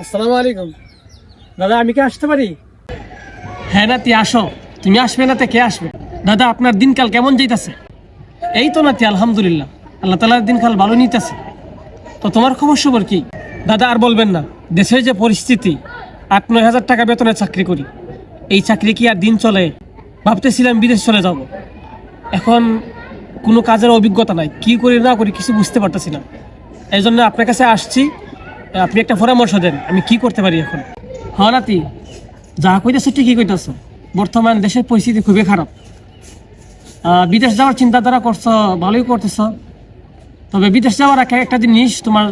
আসসালামু আলাইকুম। দাদা আমি কি আসতে পারি? হ্যাঁ নাতি আসো, তুমি আসবে না তো কে আসবে? দাদা আপনার দিনকাল কেমন যাইতাছে? এই তো নাতি আলহামদুলিল্লাহ, আল্লাহ তালার দিনকাল ভালো নিতেছে। তো তোমার খবর সবর কি? দাদা আর বলবেন না, দেশের যে পরিস্থিতি, 8-9 হাজার টাকা বেতনে চাকরি করি, এই চাকরি কি আর দিন চলে? ভাবতেছিলাম বিদেশ চলে যাব, এখন কোনো কাজের অভিজ্ঞতা নাই, কি করি না করি কিছু বুঝতে পারতেছি না। এই জন্য আপনার কাছে আসছি, আপনি একটা পরামর্শ দেন আমি কি করতে পারি এখন। হ্যাঁ নাতি, যা কইতেছো ঠিকই কইতেছো, বর্তমান দেশের পরিস্থিতি খুবই খারাপ। বিদেশ যাওয়ার চিন্তাধারা করছো, ভালোই করতেছ। তবে বিদেশ যাওয়ার আগে একটা জিনিস তোমার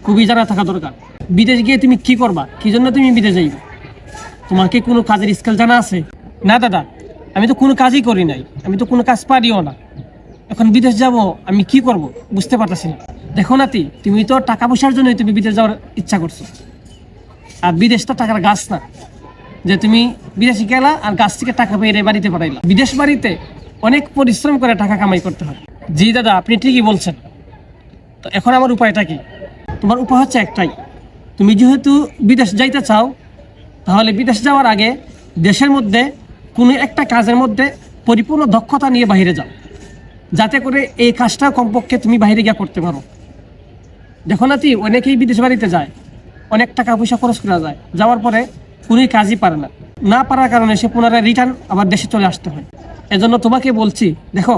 খুবই জানা থাকা দরকার, বিদেশ গিয়ে তুমি কি করবা, কি জন্য তুমি বিদেশ যাইবে। তোমার কি কোনো কাজের স্কিল জানা আছে? না দাদা, আমি তো কোনো কাজই করি নাই, আমি তো কোনো কাজ পারিও না। এখন বিদেশ যাব আমি কি করব বুঝতে পারতেছি না। দেখো নাতি, তুমি তো টাকা পয়সার জন্যই তুমি বিদেশ যাওয়ার ইচ্ছা করছো, আর বিদেশ তো টাকার গাছ না যে তুমি বিদেশে গেলা আর গাছ থেকে টাকা পেয়ে বাড়িতে পাঠাইলা। বিদেশ বাড়িতে অনেক পরিশ্রম করে টাকা কামাই করতে হয়। জি দাদা আপনি ঠিকই বলছেন। তো এখন আমার উপায়টা কি? তোমার উপায় হচ্ছে একটাই, তুমি যেহেতু বিদেশ যাইতে চাও, তাহলে বিদেশ যাওয়ার আগে দেশের মধ্যে কোনো একটা কাজের মধ্যে পরিপূর্ণ দক্ষতা নিয়ে বাইরে যাও, যাতে করে এই কাজটা কমপক্ষে তুমি বাইরে গিয়ে করতে পারো। দেখো নাতি, অনেকেই বিদেশ বাড়িতে যায়, অনেক টাকা পয়সা খরচ করা যায়, যাওয়ার পরে কোনো কাজই পারে না, না পারার কারণে সে পুনরায় রিটার্ন আবার দেশে চলে আসতে হয়। এজন্য তোমাকে বলছি, দেখো,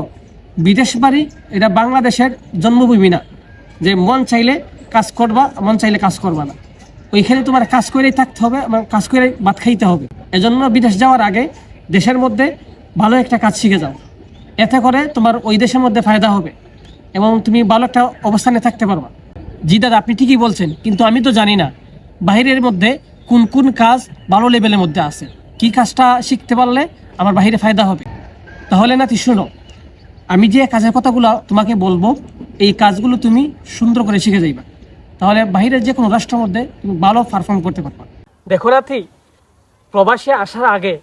বিদেশ বাড়ি এটা বাংলাদেশের জন্মভূমি না যে মন চাইলে কাজ করবা, মন চাইলে কাজ করবা না। ওইখানে তোমার কাজ করেই থাকতে হবে এবং কাজ করে ভাত খাইতে হবে। এজন্য বিদেশ যাওয়ার আগে দেশের মধ্যে ভালো একটা কাজ শিখে যাও, এতে করে তোমার ওই দেশের মধ্যে ফায়দা হবে এবং তুমি ভালো একটা অবস্থানে থাকতে পারবা। জি দাদা আপনি ঠিকই বলছেন, কিন্তু আমি তো জানি না বাহিরের মধ্যে কোন কোন কাজ ভালো লেভেলের মধ্যে আছে, কি কাজটা শিখতে পারলে আমার বাহিরে ফায়দা হবে। তাহলে নাতি শুনো, আমি যে কাজের কথাগুলো তোমাকে বলবো, এই কাজগুলো তুমি সুন্দর করে শিখে যাইবা, তাহলে বাহিরের যে কোনো রাষ্ট্রের মধ্যে তুমি ভালো পারফর্ম করতে পারবা। দেখো নাতি, প্রবাসে আসার আগে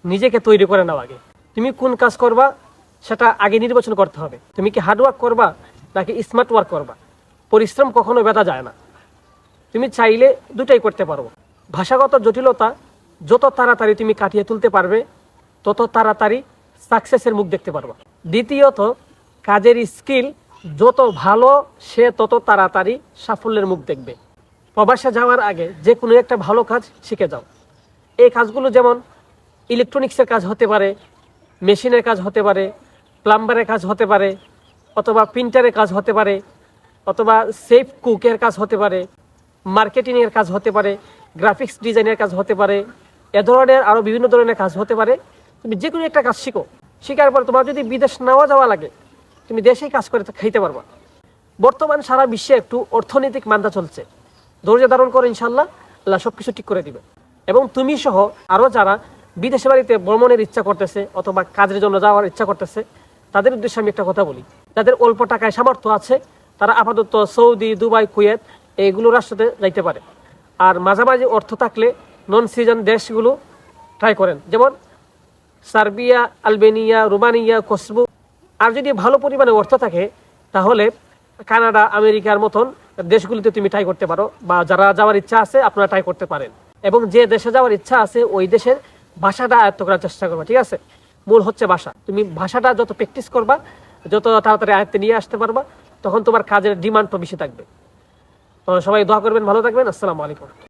নিজেকে তৈরি করে নাও। আগে তুমি কোন কাজ করবা সেটা আগে নির্বাচন করতে হবে। তুমি কি হার্ড ওয়ার্ক করবা নাকি স্মার্ট ওয়ার্ক করবা? পরিশ্রম কখনো ব্যথা যায় না, তুমি চাইলে দুটাই করতে পারো। ভাষাগত জটিলতা যত তাড়াতাড়ি তুমি কাটিয়ে তুলতে পারবে, তত তাড়াতাড়ি সাকসেসের মুখ দেখতে পারবা। দ্বিতীয়ত, কাজের স্কিল যত ভালো সে তত তাড়াতাড়ি সাফল্যের মুখ দেখবে। প্রবাসে যাওয়ার আগে যে কোনো একটা ভালো কাজ শিখে যাও। এই কাজগুলো যেমন ইলেকট্রনিক্সের কাজ হতে পারে, মেশিনের কাজ হতে পারে, প্লাম্বারের কাজ হতে পারে, অথবা প্রিন্টারের কাজ হতে পারে, অথবা সেফ কুকের কাজ হতে পারে, মার্কেটিংয়ের কাজ হতে পারে, গ্রাফিক্স ডিজাইনের কাজ হতে পারে, এ ধরনের আরও বিভিন্ন ধরনের কাজ হতে পারে। তুমি যে কোনো একটা কাজ শিখো, শেখার পর তোমার যদি বিদেশ নেওয়া যাওয়া লাগে, তুমি দেশেই কাজ করে খাইতে পারবা। বর্তমান সারা বিশ্বে একটু অর্থনৈতিক মান্দা চলছে, ধৈর্য ধারণ করো, ইনশাল্লাহ আল্লাহ সব কিছু ঠিক করে দিবে। এবং তুমি সহ আরও যারা বিদেশে বাড়িতে ভ্রমণের ইচ্ছা করতেছে অথবা কাজের জন্য যাওয়ার ইচ্ছা করতেছে, তাদের উদ্দেশ্যে আমি একটা কথা বলি, যাদের অল্প টাকায় সামর্থ্য আছে তারা আপাতত সৌদি, দুবাই, কুয়েত এইগুলো রাষ্ট্রতে যাইতে পারে। আর মাঝামাঝি অর্থ থাকলে নন সিজন দেশগুলো ট্রাই করেন, যেমন সার্বিয়া, আলবেনিয়া, রোমানিয়া, কসবো। আর যদি ভালো পরিমাণে অর্থ থাকে তাহলে কানাডা, আমেরিকার মতন দেশগুলিতে তুমি ট্রাই করতে পারো, বা যারা যাওয়ার ইচ্ছা আছে আপনারা ট্রাই করতে পারেন। এবং যে দেশে যাওয়ার ইচ্ছা আছে ওই দেশের ভাষাটা আয়ত্ত করার চেষ্টা করবা, ঠিক আছে? মূল হচ্ছে ভাষা। তুমি ভাষাটা যত প্র্যাকটিস করবা, যত তাড়াতাড়ি আয়ত্তে নিয়ে আসতে পারবা, তখন তোমার কাজের ডিমান্ডটা বেশি থাকবে। তো সবাই দোয়া করবেন, ভালো থাকবেন। আসসালামু আলাইকুম।